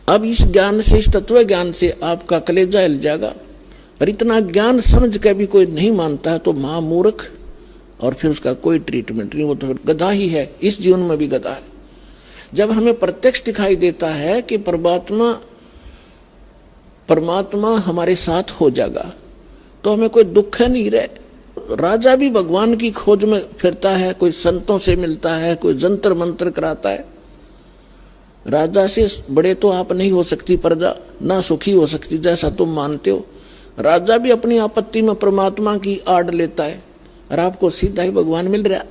अब इस ज्ञान से, इस तत्व ज्ञान से आपका कलेजा हिल जाएगा। और इतना ज्ञान समझ के भी कोई नहीं मानता है तो महामूर्ख, और फिर उसका कोई ट्रीटमेंट नहीं, वो तो गधा ही है, इस जीवन में भी गधा है। जब हमें प्रत्यक्ष दिखाई देता है कि परमात्मा हमारे साथ हो जाएगा तो हमें कोई दुख नहीं रहे। राजा भी भगवान की खोज में फिरता है, कोई संतों से मिलता है, कोई जंतर मंत्र कराता है। राजा से बड़े तो आप नहीं हो सकती प्रजा, ना सुखी हो सकती जैसा तुम मानते हो। राजा भी अपनी आपत्ति में परमात्मा की आड़ लेता है और आपको सीधा ही भगवान मिल रहा,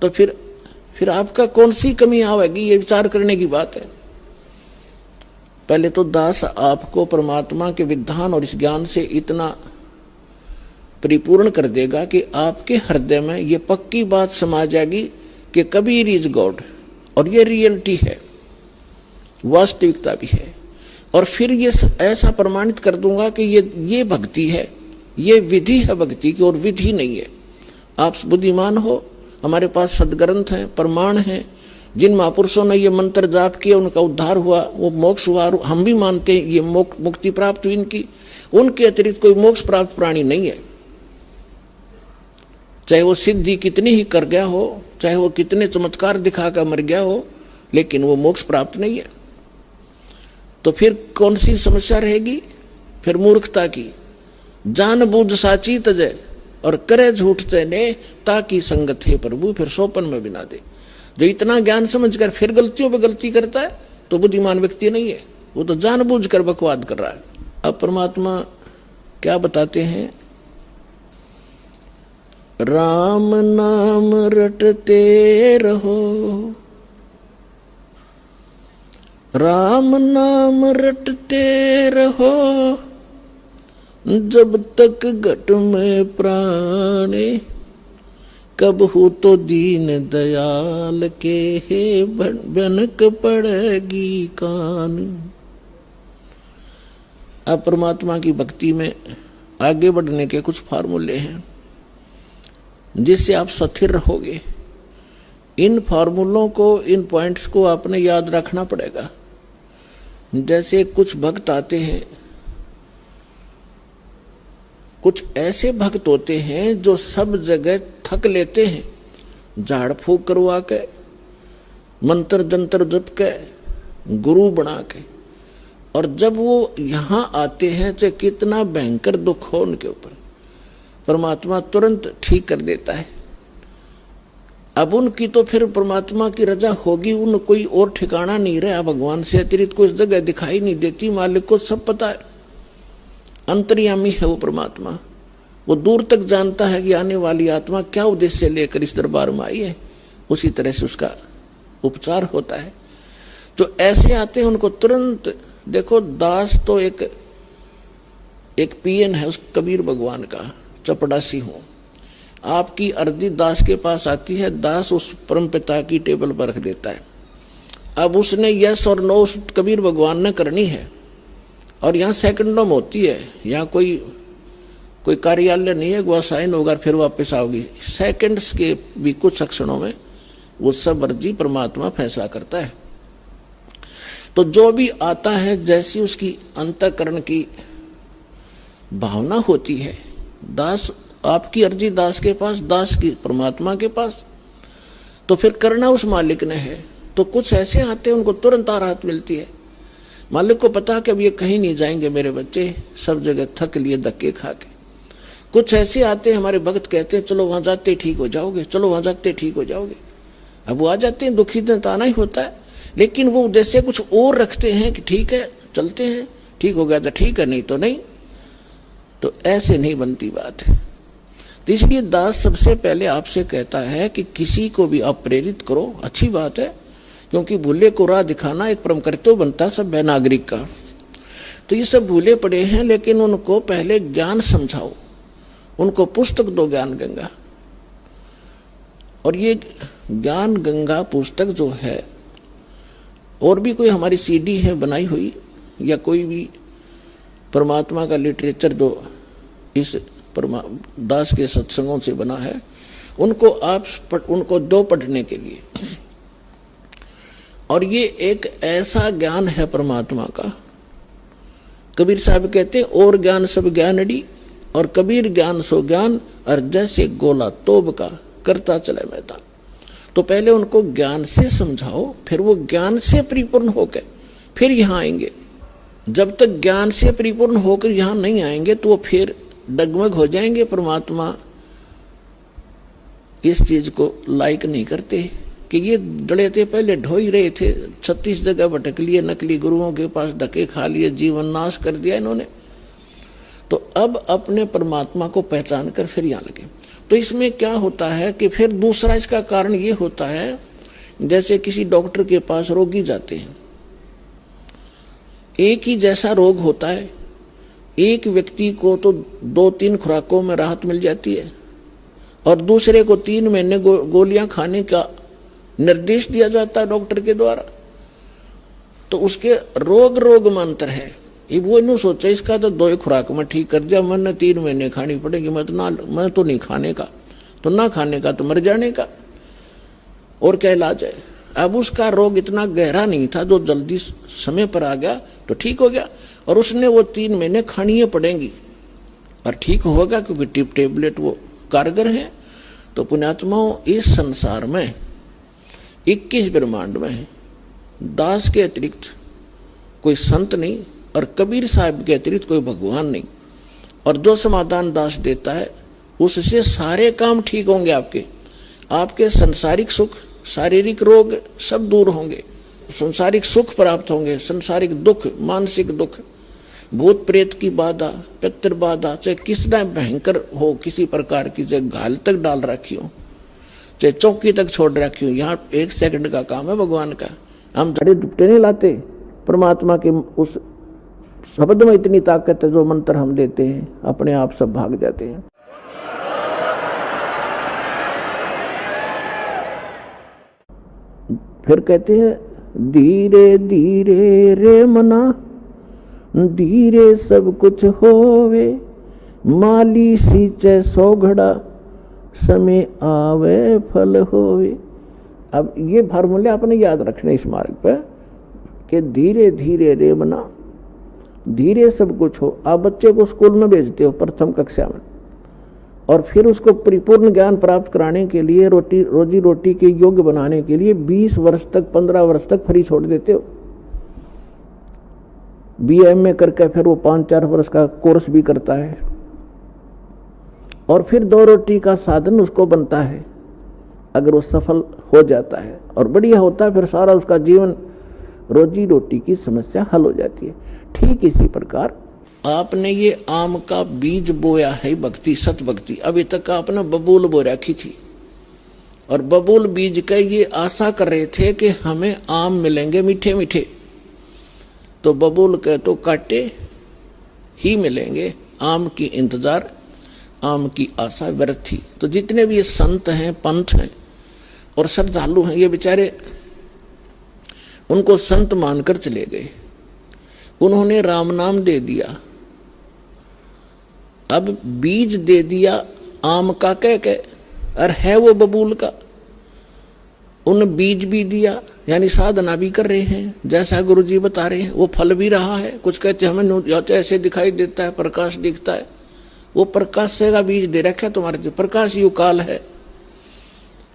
तो फिर आपका कौन सी कमी आवेगी, ये विचार करने की बात है। पहले तो दास आपको परमात्मा के विधान और इस ज्ञान से इतना परिपूर्ण कर देगा कि आपके हृदय में ये पक्की बात समा जाएगी कि कबीर इज गॉड, और ये रियलिटी है, वास्तविकता भी है। और फिर ये ऐसा प्रमाणित कर दूंगा कि ये भक्ति है, ये विधि है भक्ति की, और विधि नहीं है। आप बुद्धिमान हो, हमारे पास सदग्रंथ हैं, प्रमाण हैं, जिन महापुरुषों ने ये मंत्र जाप किया उनका उद्धार हुआ, वो मोक्ष हुआ, हम भी मानते हैं ये मुक्ति प्राप्त हुई इनकी। उनके अतिरिक्त कोई मोक्ष प्राप्त प्राणी नहीं है, चाहे वो सिद्धि कितनी ही कर गया हो, चाहे वो कितने चमत्कार दिखाकर मर गया हो, लेकिन वो मोक्ष प्राप्त नहीं है। तो फिर कौन सी समस्या रहेगी? फिर मूर्खता की। जानबूझ साची तजय और करे झूठ तेने, ताकि संगत है प्रभु फिर सोपन में बिना दे। जो इतना ज्ञान समझकर फिर गलतियों पे गलती करता है तो बुद्धिमान व्यक्ति नहीं है, वो तो जानबूझ कर बकवाद कर रहा है। अब परमात्मा क्या बताते हैं? राम नाम रटते रहो, राम नाम रटते रहो, जब तक घट में प्राणे, कब हो तो दीन दयाल के हे बनक पड़ेगी कान। अब परमात्मा की भक्ति में आगे बढ़ने के कुछ फार्मूले हैं जिससे आप स्थिर रहोगे। इन फार्मूलों को, इन पॉइंट्स को आपने याद रखना पड़ेगा। जैसे कुछ भक्त आते हैं, कुछ ऐसे भक्त होते हैं जो सब जगह थक लेते हैं, झाड़ फूक करवा के, मंत्र जंतर जप के, गुरु बना के, और जब वो यहाँ आते हैं चाहे कितना भयंकर दुख हो उनके ऊपर, परमात्मा तुरंत ठीक कर देता है। अब उनकी तो फिर परमात्मा की रजा होगी, उन कोई और ठिकाना नहीं रहा, भगवान से अतिरिक्त कोई जगह दिखाई नहीं देती। मालिक को सब पता है, अंतर्यामी है वो परमात्मा, वो दूर तक जानता है कि आने वाली आत्मा क्या उद्देश्य लेकर इस दरबार में आई है, उसी तरह से उसका उपचार होता है। तो ऐसे आते हैं उनको तुरंत। देखो दास तो एक पीएन है उस कबीर भगवान का, चपड़ासी हूं। आपकी अर्जी दास के पास आती है, दास उस परम पिता की टेबल पर रख देता है। अब उसने यस और नो उस कबीर भगवान ने करनी है, और यहाँ सेकंडों में होती है। यहाँ कोई कार्यालय नहीं है, वह साइन होगा फिर वापस आओगी। सेकंड्स के भी कुछ क्षणों में वो सब अर्जी परमात्मा फैसला करता है। तो जो भी आता है, जैसी उसकी अंतःकरण की भावना होती है, दास आपकी अर्जी दास के पास, दास की परमात्मा के पास, तो फिर करना उस मालिक ने है। तो कुछ ऐसे आते हैं उनको तुरंत राहत मिलती है। मालिक को पता कि अब ये कहीं नहीं जाएंगे मेरे बच्चे, सब जगह थक लिए धक्के खा के। कुछ ऐसे आते हैं, हमारे भक्त कहते हैं चलो वहां जाते ठीक हो जाओगे, चलो वहां जाते ठीक हो जाओगे। अब वो आ जाते हैं, दुखी दिन तो आना ही होता है, लेकिन वो उद्देश्य कुछ और रखते हैं कि ठीक है चलते हैं, ठीक हो गया तो ठीक है, नहीं तो नहीं। तो ऐसे नहीं बनती बात है। तो इसलिए दास सबसे पहले आपसे कहता है कि किसी को भी आप प्रेरित करो, अच्छी बात है, क्योंकि भूले को राह दिखाना एक परम कर्तव्य बनता है सब नागरिक का। तो ये सब भूले पड़े हैं, लेकिन उनको पहले ज्ञान समझाओ, उनको पुस्तक दो ज्ञान गंगा। और ये ज्ञान गंगा पुस्तक जो है, और भी कोई हमारी सीडी है बनाई हुई, या कोई भी परमात्मा का लिटरेचर जो इस दास के सत्संगों से बना है, उनको आप उनको दो पढ़ने के लिए। और ये एक ऐसा ज्ञान है परमात्मा का। कबीर साहब कहते हैं और ज्ञान सब ज्ञानड़ी, और कबीर ज्ञान सो ज्ञान, और जैसे गोला तोब का करता चले मैदान। तो पहले उनको ज्ञान से समझाओ, फिर वो ज्ञान से परिपूर्ण होकर फिर यहां आएंगे। जब तक ज्ञान से परिपूर्ण होकर यहां नहीं आएंगे तो वो फिर डगमग हो जाएंगे। परमात्मा इस चीज को लाइक नहीं करते कि ये डरे थे, पहले ढो ही रहे थे, 36 जगह भटक लिए, नकली गुरुओं के पास धक्के खा लिए, जीवन नाश कर दिया इन्होंने। तो अब अपने परमात्मा को पहचान कर फिर यहां लगे। तो इसमें क्या होता है कि फिर दूसरा इसका कारण ये होता है, जैसे किसी डॉक्टर के पास रोगी जाते हैं, एक ही जैसा रोग होता है, एक व्यक्ति को तो 2-3 खुराकों में राहत मिल जाती है और दूसरे को 3 महीने गोलियां खाने का निर्देश दिया जाता है डॉक्टर के द्वारा। तो उसके रोग में अंतर है। ये वो इन सोचा इसका तो 2 खुराक में ठीक कर दिया, मैंने 3 महीने खानी पड़ेगी, मैं तो नहीं खाने का, तो ना खाने का तो मर जाने का, और क्या इलाज है। अब उसका रोग इतना गहरा नहीं था, जो जल्दी समय पर आ गया तो ठीक हो गया, और उसने वो 3 महीने खानी पड़ेंगी और ठीक होगा, क्योंकि टेबलेट वो कारगर है। तो पुण्यात्माओं, इस संसार में 21 ब्रह्मांड में दास के अतिरिक्त कोई संत नहीं, और कबीर साहब के अतिरिक्त कोई भगवान नहीं। और जो समाधान दास देता है उससे सारे काम ठीक होंगे। आपके सांसारिक सुख, शारीरिक रोग सब दूर होंगे, सांसारिक सुख प्राप्त होंगे, सांसारिक दुख, मानसिक दुख, भूत प्रेत की बाधा, पितृ बाधा, चाहे कितना भयंकर हो, किसी प्रकार की, चाहे घाल तक डाल रखी हो, चाहे चौकी तक छोड़ रखी हो, यहाँ 1 सेकंड का काम है भगवान का। हम धड़े दुपटे नहीं लाते, परमात्मा के उस शब्द में इतनी ताकत है, जो मंत्र हम देते हैं अपने आप सब भाग जाते हैं। फिर कहते हैं धीरे धीरे रे मना, धीरे सब कुछ होवे, माली सींचे 100 घड़ा, समय आवे फल होवे। अब ये फार्मूले आपने याद रखने इस मार्ग पर कि धीरे धीरे रे मना, धीरे सब कुछ हो। आप बच्चे को स्कूल में भेजते हो प्रथम कक्षा में, और फिर उसको परिपूर्ण ज्ञान प्राप्त कराने के लिए, रोजी रोटी के योग्य बनाने के लिए 20 वर्ष तक, 15 वर्ष तक फ्री छोड़ देते हो। BA करके फिर वो 5-4 वर्ष का कोर्स भी करता है, और फिर 2 रोटी का साधन उसको बनता है। अगर वो सफल हो जाता है और बढ़िया होता है, फिर सारा उसका जीवन रोजी रोटी की समस्या हल हो जाती है। ठीक इसी प्रकार आपने ये आम का बीज बोया है, भक्ति, सत भक्ति। अभी तक आपने बबूल बो रखी थी, और बबूल बीज का ये आशा कर रहे थे कि हमें आम मिलेंगे मीठे मीठे, तो बबूल के तो काटे ही मिलेंगे। आम की इंतजार, आम की आशा व्यर्थ थी। तो जितने भी ये संत हैं, पंथ हैं और श्रद्धालु हैं, ये बेचारे उनको संत मानकर चले गए, उन्होंने राम नाम दे दिया, अब बीज दे दिया आम का कह के, और है वो बबूल का। उन बीज भी दिया, यानी साधना भी कर रहे हैं, जैसा गुरुजी बता रहे हैं, वो फल भी रहा है। कुछ कहते हैं हमें ऐसे दिखाई देता है, प्रकाश दिखता है, वो प्रकाश से का बीज दे रखा है तुम्हारे जो प्रकाश यु काल है,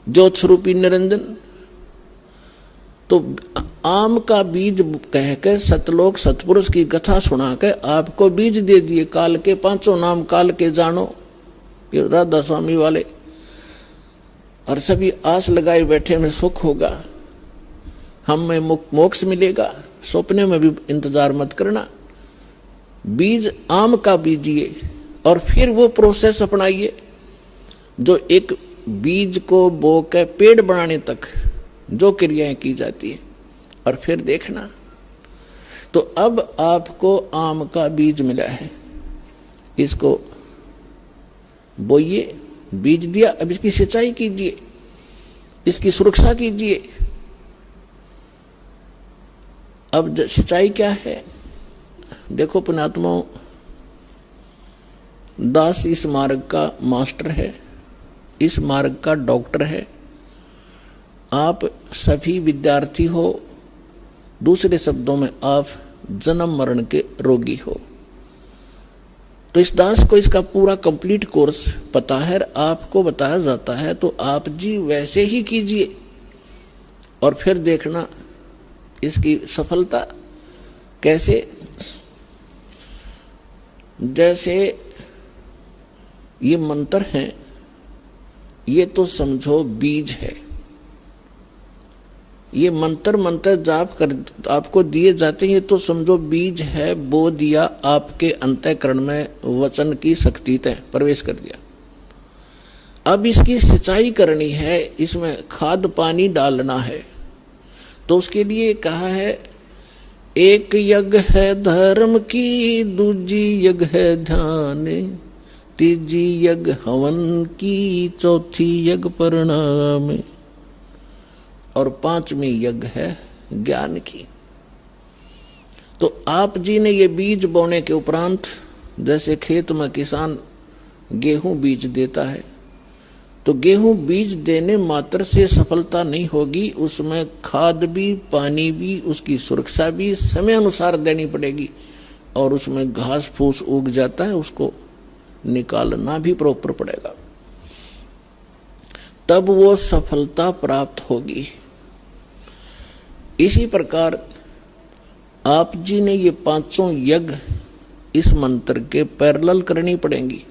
ज्योत स्वरूपी निरंजन। तो आम का बीज कह के सतलोक सतपुरुष की कथा सुना के आपको बीज दे दिए, काल के 5 नाम काल के जानो, ये राधा स्वामी वाले, और सभी आस लगाए बैठे में सुख होगा, हमें मोक्ष मिलेगा, सपने में भी इंतजार मत करना। बीज आम का बीजिए और फिर वो प्रोसेस अपनाइए जो एक बीज को बो के पेड़ बनाने तक जो क्रियाएं की जाती है, और फिर देखना। तो अब आपको आम का बीज मिला है, इसको बोइए, बीज दिया, अब इसकी सिंचाई कीजिए, इसकी सुरक्षा कीजिए। अब सिंचाई क्या है? देखो पुण्यात्माओं, दास इस मार्ग का मास्टर है, इस मार्ग का डॉक्टर है। आप सभी विद्यार्थी हो दूसरे शब्दों में आप जन्म मरण के रोगी हो। तो इस दास को इसका पूरा कंप्लीट कोर्स पता है, आपको बताया जाता है, तो आप जी वैसे ही कीजिए और फिर देखना इसकी सफलता कैसे। जैसे ये मंत्र हैं, ये तो समझो बीज है। ये मंत्र जाप कर आपको दिए जाते हैं, ये तो समझो बीज है, बो दिया आपके अंतःकरण में, वचन की शक्ति तय प्रवेश कर दिया। अब इसकी सिंचाई करनी है, इसमें खाद पानी डालना है। तो उसके लिए कहा है, एक यज्ञ है धर्म की, दूजी यज्ञ है ध्यान, तीजी यज्ञ हवन की, चौथी यज्ञ परिणाम, और पांचवी यज्ञ है ज्ञान की। तो आप जी ने ये बीज बोने के उपरांत, जैसे खेत में किसान गेहूं बीज देता है, तो गेहूं बीज देने मात्र से सफलता नहीं होगी, उसमें खाद भी, पानी भी, उसकी सुरक्षा भी समय अनुसार देनी पड़ेगी, और उसमें घास फूस उग जाता है, उसको निकालना भी प्रॉपर पड़ेगा, तब वो सफलता प्राप्त होगी। इसी प्रकार आप जी ने ये पांचों यज्ञ इस मंत्र के पैरेलल करनी पड़ेंगी।